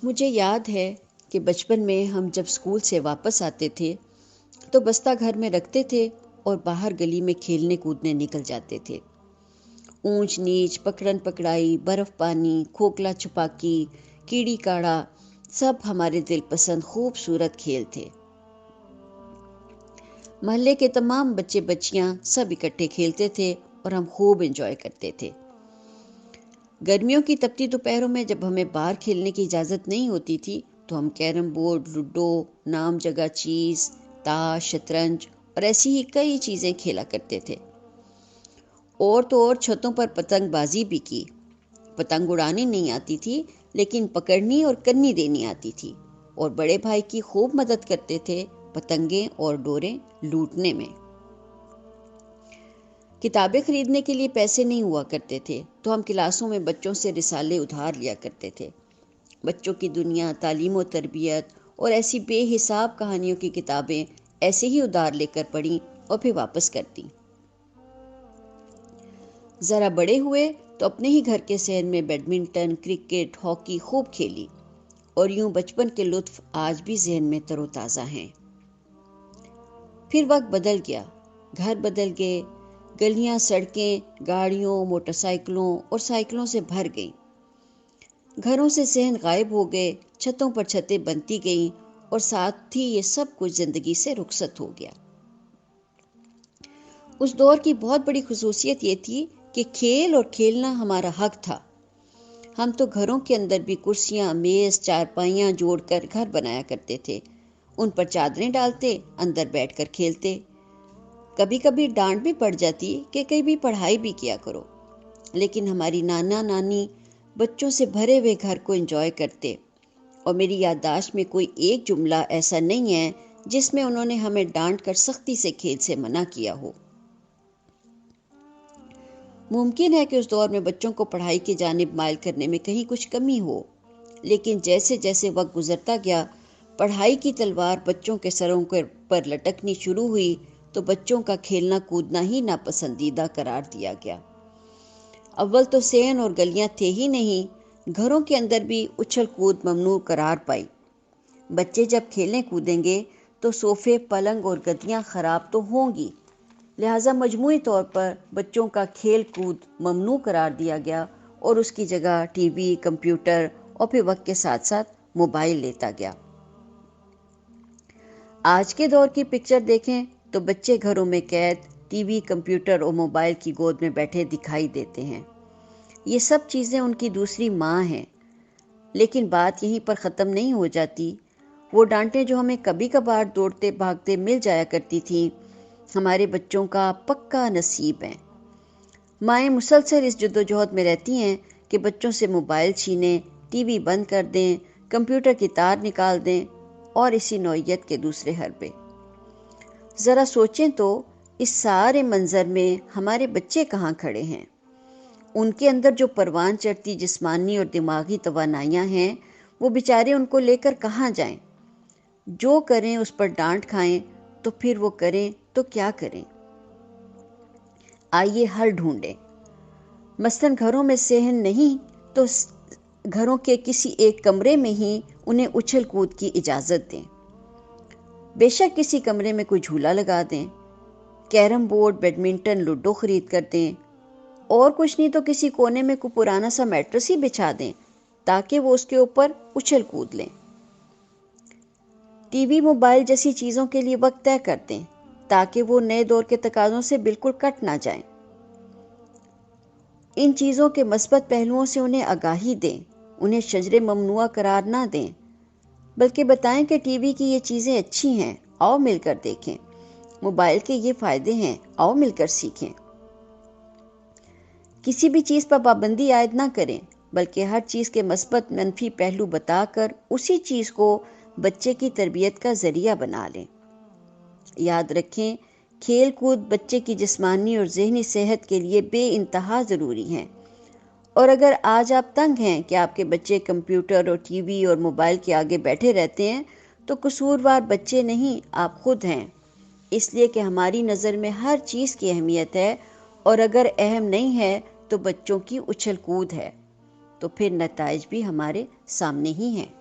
مجھے یاد ہے کہ بچپن میں ہم جب اسکول سے واپس آتے تھے تو بستہ گھر میں رکھتے تھے اور باہر گلی میں کھیلنے کودنے نکل جاتے تھے۔ اونچ نیچ، پکڑن پکڑائی، برف پانی، کھوکھلا چھپاکی، کیڑی کاڑا، سب ہمارے دل پسند خوبصورت کھیل تھے۔ محلے کے تمام بچے بچیاں سب اکٹھے کھیلتے تھے اور ہم خوب انجوائے کرتے تھے۔ گرمیوں کی تپتی دوپہروں میں جب ہمیں باہر کھیلنے کی اجازت نہیں ہوتی تھی تو ہم کیرم بورڈ، لوڈو، نام جگہ چیز، تاش، شطرنج اور ایسی ہی کئی چیزیں کھیلا کرتے تھے۔ اور تو اور چھتوں پر پتنگ بازی بھی کی۔ پتنگ اڑانی نہیں آتی تھی لیکن پکڑنی اور کنی دینی آتی تھی، اور بڑے بھائی کی خوب مدد کرتے تھے پتنگیں اور ڈوریں لوٹنے میں۔ کتابیں خریدنے کے لیے پیسے نہیں ہوا کرتے تھے تو ہم کلاسوں میں بچوں سے رسالے ادھار لیا کرتے تھے۔ بچوں کی دنیا، تعلیم و تربیت اور ایسی بے حساب کہانیوں کی کتابیں ایسے ہی ادھار لے کر پڑھیں اور پھر واپس کر دیں۔ ذرا بڑے ہوئے تو اپنے ہی گھر کے صحن میں بیڈمنٹن، کرکٹ، ہاکی خوب کھیلی، اور یوں بچپن کے لطف آج بھی ذہن میں تر و تازہ ہیں۔ پھر وقت بدل گیا، گھر بدل گئے، گلیاں، سڑکیں گاڑیوں، موٹر سائیکلوں اور سائیکلوں سے بھر گئیں۔ گھروں سے صحن غائب ہو گئے، چھتوں پر چھتیں بنتی گئیں، اور ساتھ ہی یہ سب کچھ زندگی سے رخصت ہو گیا۔ اس دور کی بہت بڑی خصوصیت یہ تھی کہ کھیل اور کھیلنا ہمارا حق تھا۔ ہم تو گھروں کے اندر بھی کرسیاں، میز، چارپائیاں جوڑ کر گھر بنایا کرتے تھے، ان پر چادریں ڈالتے، اندر بیٹھ کر کھیلتے۔ کبھی کبھی ڈانٹ بھی پڑ جاتی کہ کبھی پڑھائی بھی کیا کرو، لیکن ہماری نانا نانی بچوں سے بھرے ہوئے گھر کو انجوائے کرتے، اور میری یادداشت میں کوئی ایک جملہ ایسا نہیں ہے جس میں انہوں نے ہمیں ڈانٹ کر سختی سے کھیل سے منع کیا ہو۔ ممکن ہے کہ اس دور میں بچوں کو پڑھائی کی جانب مائل کرنے میں کہیں کچھ کمی ہو، لیکن جیسے جیسے وقت گزرتا گیا، پڑھائی کی تلوار بچوں کے سروں پر لٹکنی شروع ہوئی تو بچوں کا کھیلنا کودنا ہی ناپسندیدہ قرار دیا گیا۔ اول تو صحن اور گلیاں تھے ہی نہیں، گھروں کے اندر بھی اچھل کود ممنوع قرار پائی۔ بچے جب کھیلنے کودیں گے تو صوفے، پلنگ اور گدیاں خراب تو ہوں گی، لہٰذا مجموعی طور پر بچوں کا کھیل کود ممنوع قرار دیا گیا، اور اس کی جگہ ٹی وی، کمپیوٹر اور پھر وقت کے ساتھ ساتھ موبائل لیتا گیا۔ آج کے دور کی پکچر دیکھیں تو بچے گھروں میں قید، ٹی وی، کمپیوٹر اور موبائل کی گود میں بیٹھے دکھائی دیتے ہیں۔ یہ سب چیزیں ان کی دوسری ماں ہیں، لیکن بات یہیں پر ختم نہیں ہو جاتی۔ وہ ڈانٹیں جو ہمیں کبھی کبھار دوڑتے بھاگتے مل جایا کرتی تھیں، ہمارے بچوں کا پکا نصیب ہیں۔ مائیں مسلسل اس جدوجہد میں رہتی ہیں کہ بچوں سے موبائل چھینیں، ٹی وی بند کر دیں، کمپیوٹر کی تار نکال دیں، اور اسی نوعیت کے دوسرے حربے۔ ذرا سوچیں تو اس سارے منظر میں ہمارے بچے کہاں کھڑے ہیں؟ ان کے اندر جو پروان چڑھتی جسمانی اور دماغی توانائیاں ہیں، وہ بیچارے ان کو لے کر کہاں جائیں؟ جو کریں اس پر ڈانٹ کھائیں تو پھر وہ کریں تو کیا کریں؟ آئیے حل ڈھونڈیں۔ مثلاً گھروں میں صحن نہیں تو گھروں کے کسی ایک کمرے میں ہی انہیں اچھل کود کی اجازت دیں۔ بے شک کسی کمرے میں کوئی جھولا لگا دیں، کیرم بورڈ، بیڈمنٹن، لوڈو خرید کر دیں، اور کچھ نہیں تو کسی کونے میں کوئی پرانا سا میٹرس ہی بچھا دیں تاکہ وہ اس کے اوپر اچھل کود لیں۔ ٹی وی، موبائل جیسی چیزوں کے لیے وقت طے کر دیں تاکہ وہ نئے دور کے تقاضوں سے بالکل کٹ نہ جائیں۔ ان چیزوں کے مثبت پہلوؤں سے انہیں آگاہی دیں، انہیں شجر ممنوعہ قرار نہ دیں، بلکہ بتائیں کہ ٹی وی کی یہ چیزیں اچھی ہیں، آؤ مل کر دیکھیں، موبائل کے یہ فائدے ہیں، آؤ مل کر سیکھیں۔ کسی بھی چیز پر پابندی عائد نہ کریں، بلکہ ہر چیز کے مثبت منفی پہلو بتا کر اسی چیز کو بچے کی تربیت کا ذریعہ بنا لیں۔ یاد رکھیں، کھیل کود بچے کی جسمانی اور ذہنی صحت کے لیے بے انتہا ضروری ہیں، اور اگر آج آپ تنگ ہیں کہ آپ کے بچے کمپیوٹر اور ٹی وی اور موبائل کے آگے بیٹھے رہتے ہیں، تو قصوروار بچے نہیں، آپ خود ہیں، اس لیے کہ ہماری نظر میں ہر چیز کی اہمیت ہے، اور اگر اہم نہیں ہے تو بچوں کی اچھل کود ہے، تو پھر نتائج بھی ہمارے سامنے ہی ہیں۔